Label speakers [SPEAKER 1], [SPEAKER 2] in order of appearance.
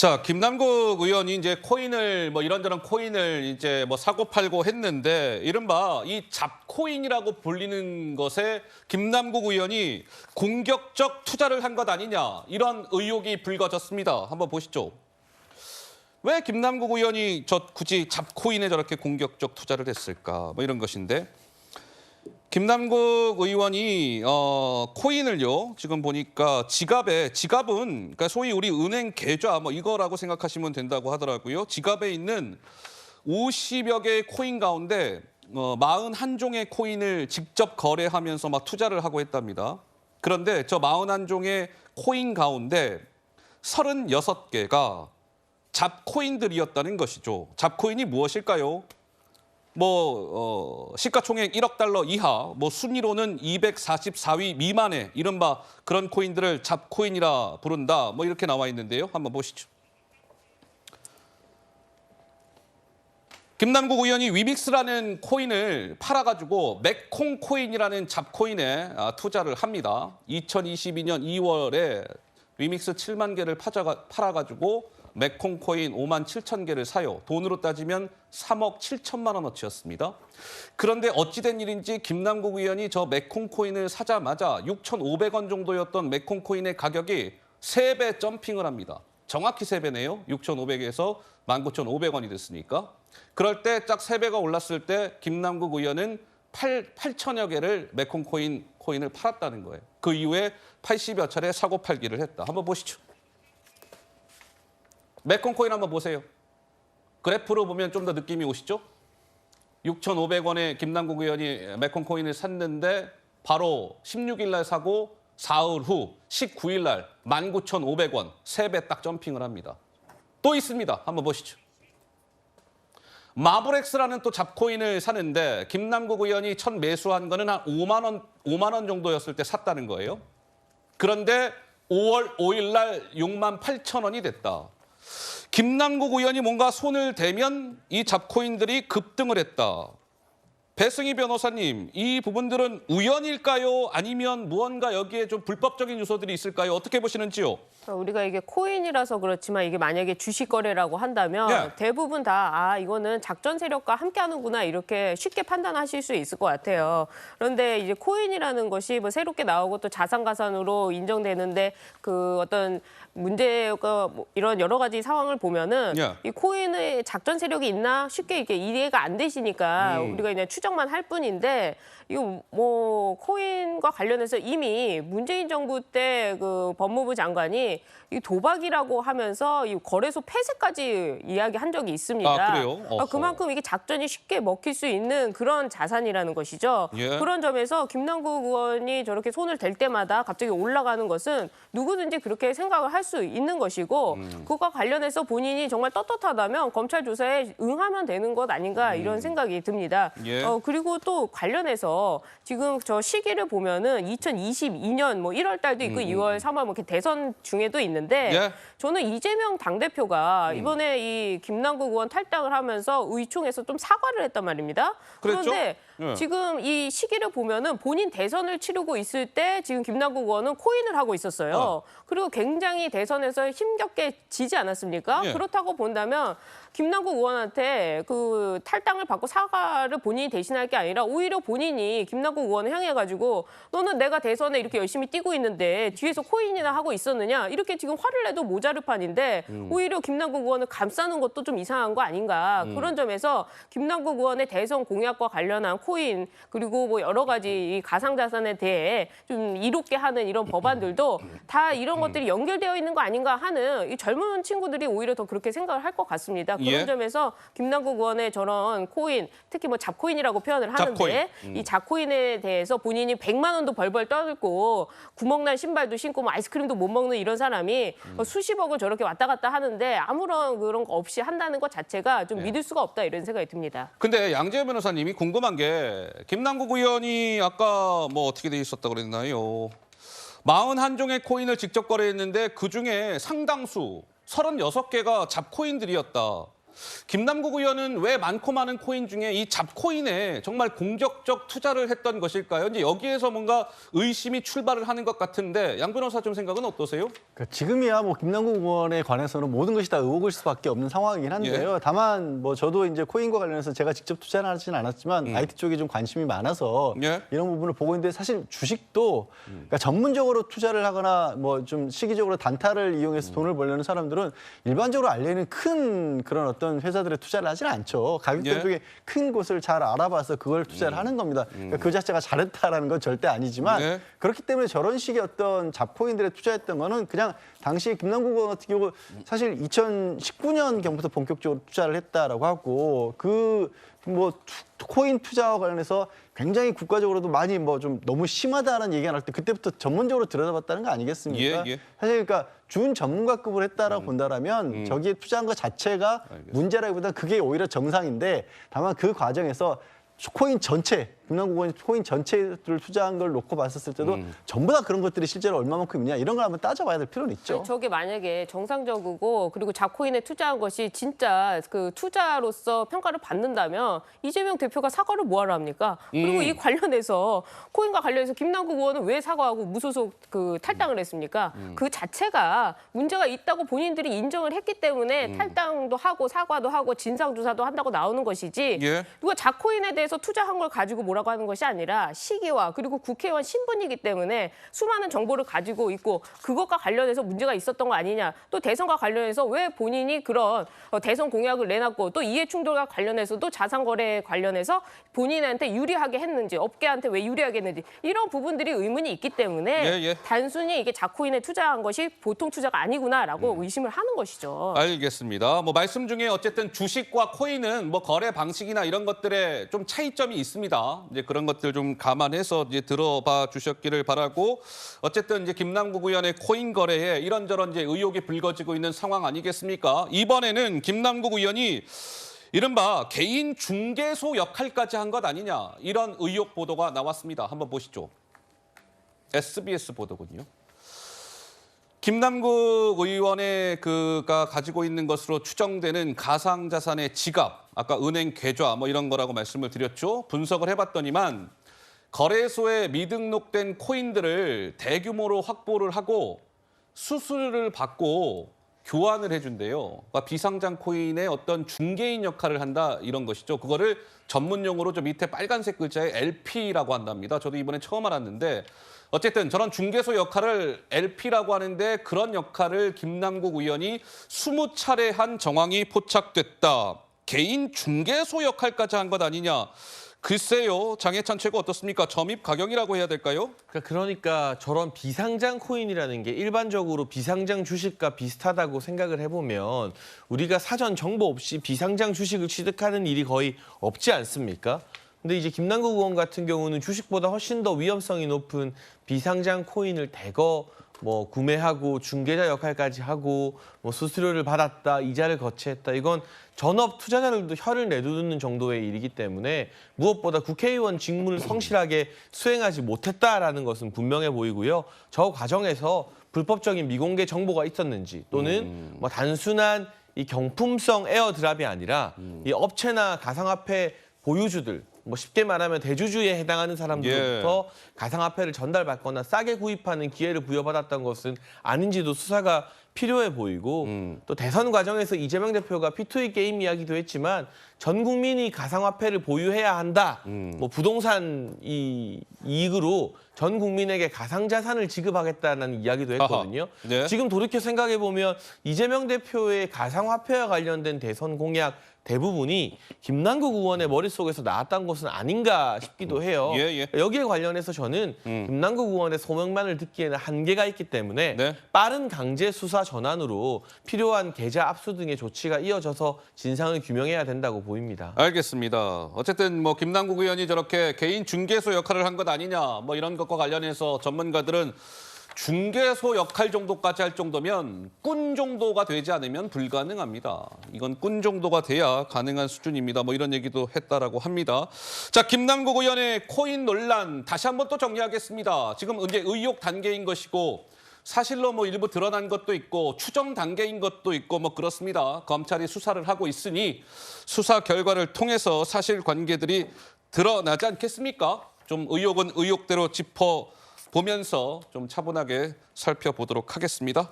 [SPEAKER 1] 자, 김남국 의원이 이제 코인을 이런저런 코인을 이제 사고 팔고 했는데 이른바 이 잡코인이라고 불리는 것에 김남국 의원이 공격적 투자를 한 것 아니냐 이런 의혹이 불거졌습니다. 한번 보시죠. 왜 김남국 의원이 굳이 잡코인에 저렇게 공격적 투자를 했을까? 이런 것인데 김남국 의원이 코인을요 지금 보니까 지갑은 그러니까 소위 우리 은행 계좌 이거라고 생각하시면 된다고 하더라고요. 지갑에 있는 50여 개의 코인 가운데 41종의 코인을 직접 거래하면서 투자를 하고 했답니다. 그런데 저 41종의 코인 가운데 36개가 잡코인들이었다는 것이죠. 잡코인이 무엇일까요? 시가총액 1억 달러 이하, 순위로는 244위 미만의 이른바 그런 코인들을 잡코인이라 부른다. 이렇게 나와 있는데요. 한번 보시죠. 김남국 의원이 위믹스라는 코인을 팔아가지고 맥콩 코인이라는 잡코인에 투자를 합니다. 2022년 2월에 위믹스 7만 개를 팔아가지고 맥콩 코인 5만 7천 개를 사요. 돈으로 따지면 3억 7천만 원어치였습니다. 그런데 어찌된 일인지 김남국 의원이 저 맥콩 코인을 사자마자 6,500원 정도였던 맥콩 코인의 가격이 3배 점핑을 합니다. 정확히 3배네요. 6,500에서 19,500원이 됐으니까. 그럴 때 딱 3배가 올랐을 때 김남국 의원은 8천여 개를 맥콩 코인을 팔았다는 거예요. 그 이후에 80여 차례 사고 팔기를 했다. 한번 보시죠. 맥콩 코인 한번 보세요. 그래프로 보면 좀 더 느낌이 오시죠? 6,500원에 김남국 의원이 맥콩 코인을 샀는데 바로 16일 날 사고 사흘 후 19일 날 19,500원 3배 딱 점핑을 합니다. 또 있습니다. 한번 보시죠. 마블엑스라는 또 잡코인을 사는데 김남국 의원이 첫 매수한 거는 한 5만 원 정도였을 때 샀다는 거예요. 그런데 5월 5일 날 6만 8천 원이 됐다. 김남국 의원이 뭔가 손을 대면 이 잡코인들이 급등을 했다. 배승희 변호사님, 이 부분들은 우연일까요? 아니면 무언가 여기에 좀 불법적인 요소들이 있을까요? 어떻게 보시는지요?
[SPEAKER 2] 우리가 이게 코인이라서 그렇지만 이게 만약에 주식 거래라고 한다면 대부분 다 이거는 작전 세력과 함께하는구나 이렇게 쉽게 판단하실 수 있을 것 같아요. 그런데 이제 코인이라는 것이 새롭게 나오고 또 자산가산으로 인정되는데 그 어떤 문제가 이런 여러 가지 상황을 보면은 이 코인의 작전 세력이 있나 쉽게 이게 이해가 안 되시니까 우리가 그냥 추정만 할 뿐인데 이거 코인과 관련해서 이미 문재인 정부 때 그 법무부 장관이 이 도박이라고 하면서 이 거래소 폐쇄까지 이야기한 적이 있습니다.
[SPEAKER 1] 아, 그래요?
[SPEAKER 2] 그만큼 이게 작전이 쉽게 먹힐 수 있는 그런 자산이라는 것이죠. 그런 점에서 김남국 의원이 저렇게 손을 댈 때마다 갑자기 올라가는 것은 누구든지 그렇게 생각을 할 수 있는 것이고 그것과 관련해서 본인이 정말 떳떳하다면 검찰 조사에 응하면 되는 것 아닌가 이런 생각이 듭니다. 그리고 또 관련해서 지금 저 시기를 보면은 2022년 1월 달도 있고 2월, 3월 이렇게 대선 중에도 있는데 저는 이재명 당대표가 이번에 이 김남국 의원 탈당을 하면서 의총에서 좀 사과를 했단 말입니다. 그런데 지금 이 시기를 보면은 본인 대선을 치르고 있을 때 지금 김남국 의원은 코인을 하고 있었어요. 그리고 굉장히 대선에서 힘겹게 지지 않았습니까? 그렇다고 본다면 김남국 의원한테 그 탈당을 받고 사과를 본인이 대신할 게 아니라 오히려 본인이 김남국 의원을 향해가지고 너는 내가 대선에 이렇게 열심히 뛰고 있는데 뒤에서 코인이나 하고 있었느냐 이렇게 지금 화를 내도 모자를 판인데 오히려 김남국 의원을 감싸는 것도 좀 이상한 거 아닌가 그런 점에서 김남국 의원의 대선 공약과 관련한 코인 그리고 여러 가지 이 가상자산에 대해 좀 이롭게 하는 이런 법안들도 다 이런 것들이 연결되어 있는 거 아닌가 하는 이 젊은 친구들이 오히려 더 그렇게 생각을 할 것 같습니다. 그런 점에서 김남국 의원의 저런 코인, 특히 잡코인이라고 표현을 하는데 이 잡코인에 대해서 본인이 100만 원도 벌벌 떨고 구멍난 신발도 신고 아이스크림도 못 먹는 이런 사람이 수십억을 저렇게 왔다 갔다 하는데 아무런 그런 거 없이 한다는 것 자체가 좀 믿을 수가 없다 이런 생각이 듭니다.
[SPEAKER 1] 근데 양재현 변호사님이 궁금한 게 김남국 의원이 아까 어떻게 돼 있었다고 그랬나요? 41종의 코인을 직접 거래했는데 그중에 상당수 36개가 잡코인들이었다. 김남국 의원은 왜 많고 많은 코인 중에 이 잡코인에 정말 공격적 투자를 했던 것일까요? 이제 여기에서 뭔가 의심이 출발을 하는 것 같은데 양 변호사 좀 생각은 어떠세요?
[SPEAKER 3] 그러니까 지금이야 뭐 김남국 의원에 관해서는 모든 것이 다 의혹일 수밖에 없는 상황이긴 한데요. 다만 뭐 저도 이제 코인과 관련해서 제가 직접 투자는 하지는 않았지만 IT 쪽에 좀 관심이 많아서 이런 부분을 보고 있는데 사실 주식도 그러니까 전문적으로 투자를 하거나 뭐 좀 시기적으로 단타를 이용해서 돈을 벌려는 사람들은 일반적으로 알려있는 큰 그런 어떤 회사들에 투자를 하지는 않죠. 가격대 큰 곳을 잘 알아봐서 그걸 투자를 하는 겁니다. 그러니까 그 자체가 잘했다라는 건 절대 아니지만 그렇기 때문에 저런 식의 어떤 잡코인들에 투자했던 거는 그냥 당시 김남국 의원 같은 경우 사실 2019년경부터 본격적으로 투자를 했다라고 하고 그 뭐 코인 투자와 관련해서 굉장히 국가적으로도 많이 뭐 좀 너무 심하다는 얘기가 나올 때 그때부터 전문적으로 들여다봤다는 거 아니겠습니까? 사실 그러니까 준 전문가급을 했다라고 본다라면 저기에 투자한 것 자체가 문제라기보다 그게 오히려 정상인데 다만 그 과정에서 코인 전체, 김남국 의원이 코인 전체를 투자한 걸 놓고 봤었을 때도 전부 다 그런 것들이 실제로 얼마만큼 있냐 이런 걸 한번 따져봐야 될 필요는 있죠.
[SPEAKER 2] 저게 만약에 정상적이고 그리고 잡코인에 투자한 것이 진짜 그 투자로서 평가를 받는다면 이재명 대표가 사과를 뭐하러 합니까? 그리고 이 관련해서 코인과 관련해서 김남국 의원은 왜 사과하고 무소속 그 탈당을 했습니까? 그 자체가 문제가 있다고 본인들이 인정을 했기 때문에 탈당도 하고 사과도 하고 진상조사도 한다고 나오는 것이지 누가 잡코인에 대해서 투자한 걸 가지고 뭐라고 하는 것이 아니라 시기와 그리고 국회의원 신분이기 때문에 수많은 정보를 가지고 있고 그것과 관련해서 문제가 있었던 거 아니냐. 또 대선과 관련해서 왜 본인이 그런 대선 공약을 내놨고 또 이해충돌과 관련해서도 자산거래에 관련해서 본인한테 유리하게 했는지 업계한테 왜 유리하게 했는지 이런 부분들이 의문이 있기 때문에 단순히 이게 잡코인에 투자한 것이 보통 투자가 아니구나라고 의심을 하는 것이죠.
[SPEAKER 1] 알겠습니다. 뭐 말씀 중에 어쨌든 주식과 코인은 뭐 거래 방식이나 이런 것들에 좀 차이점이 있습니다. 이제 그런 것들 좀 감안해서 이제 들어봐 주셨기를 바라고 어쨌든 이제 김남국 의원의 코인 거래에 이런저런 이제 의혹이 불거지고 있는 상황 아니겠습니까? 이번에는 김남국 의원이 이른바 개인 중개소 역할까지 한 것 아니냐 이런 의혹 보도가 나왔습니다. 한번 보시죠. SBS 보도군요. 김남국 의원의 그가 가지고 있는 것으로 추정되는 가상자산의 지갑, 아까 은행 계좌 뭐 이런 거라고 말씀을 드렸죠. 분석을 해봤더니만 거래소에 미등록된 코인들을 대규모로 확보를 하고 수수료를 받고 교환을 해준대요. 그러니까 비상장 코인의 어떤 중개인 역할을 한다 이런 것이죠. 그거를 전문 용어로 저 밑에 빨간색 글자에 LP라고 한답니다. 저도 이번에 처음 알았는데 어쨌든 저런 중개소 역할을 LP라고 하는데 그런 역할을 김남국 의원이 20차례 한 정황이 포착됐다. 개인 중개소 역할까지 한 것 아니냐. 글쎄요. 장해찬 최고 어떻습니까? 점입 가경이라고 해야 될까요?
[SPEAKER 4] 그러니까 저런 비상장 코인이라는 게 일반적으로 비상장 주식과 비슷하다고 생각을 해보면 우리가 사전 정보 없이 비상장 주식을 취득하는 일이 거의 없지 않습니까? 근데 이제 김남국 의원 같은 경우는 주식보다 훨씬 더 위험성이 높은 비상장 코인을 대거 뭐 구매하고 중개자 역할까지 하고 뭐 수수료를 받았다, 이자를 거치했다. 이건 전업 투자자들도 혀를 내두는 정도의 일이기 때문에 무엇보다 국회의원 직무를 성실하게 수행하지 못했다라는 것은 분명해 보이고요. 저 과정에서 불법적인 미공개 정보가 있었는지 또는 뭐 단순한 이 경품성 에어드랍이 아니라 이 업체나 가상화폐 보유주들 뭐 쉽게 말하면 대주주에 해당하는 사람들로부터 가상화폐를 전달받거나 싸게 구입하는 기회를 부여받았던 것은 아닌지도 수사가 필요해 보이고 또 대선 과정에서 이재명 대표가 P2E 게임 이야기도 했지만 전 국민이 가상화폐를 보유해야 한다. 뭐 부동산 이익으로 전 국민에게 가상자산을 지급하겠다는 이야기도 했거든요. 지금 돌이켜 생각해 보면 이재명 대표의 가상화폐와 관련된 대선 공약 대부분이 김남국 의원의 머릿속에서 나왔던 것은 아닌가 싶기도 해요. 여기에 관련해서 저는 김남국 의원의 소명만을 듣기에는 한계가 있기 때문에 빠른 강제 수사 전환으로 필요한 계좌 압수 등의 조치가 이어져서 진상을 규명해야 된다고 보입니다.
[SPEAKER 1] 알겠습니다. 어쨌든 뭐 김남국 의원이 저렇게 개인 중개소 역할을 한 것 아니냐 뭐 이런 것과 관련해서 전문가들은 중개소 역할 정도까지 할 정도면 꾼 정도가 되지 않으면 불가능합니다. 이건 꾼 정도가 돼야 가능한 수준입니다. 뭐 이런 얘기도 했다라고 합니다. 자, 김남국 의원의 코인 논란 다시 한번 또 정리하겠습니다. 지금 이제 의혹 단계인 것이고 사실로 뭐 일부 드러난 것도 있고 추정 단계인 것도 있고 뭐 그렇습니다. 검찰이 수사를 하고 있으니 수사 결과를 통해서 사실관계들이 드러나지 않겠습니까? 좀 의혹은 의혹대로 짚어보면서 좀 차분하게 살펴보도록 하겠습니다.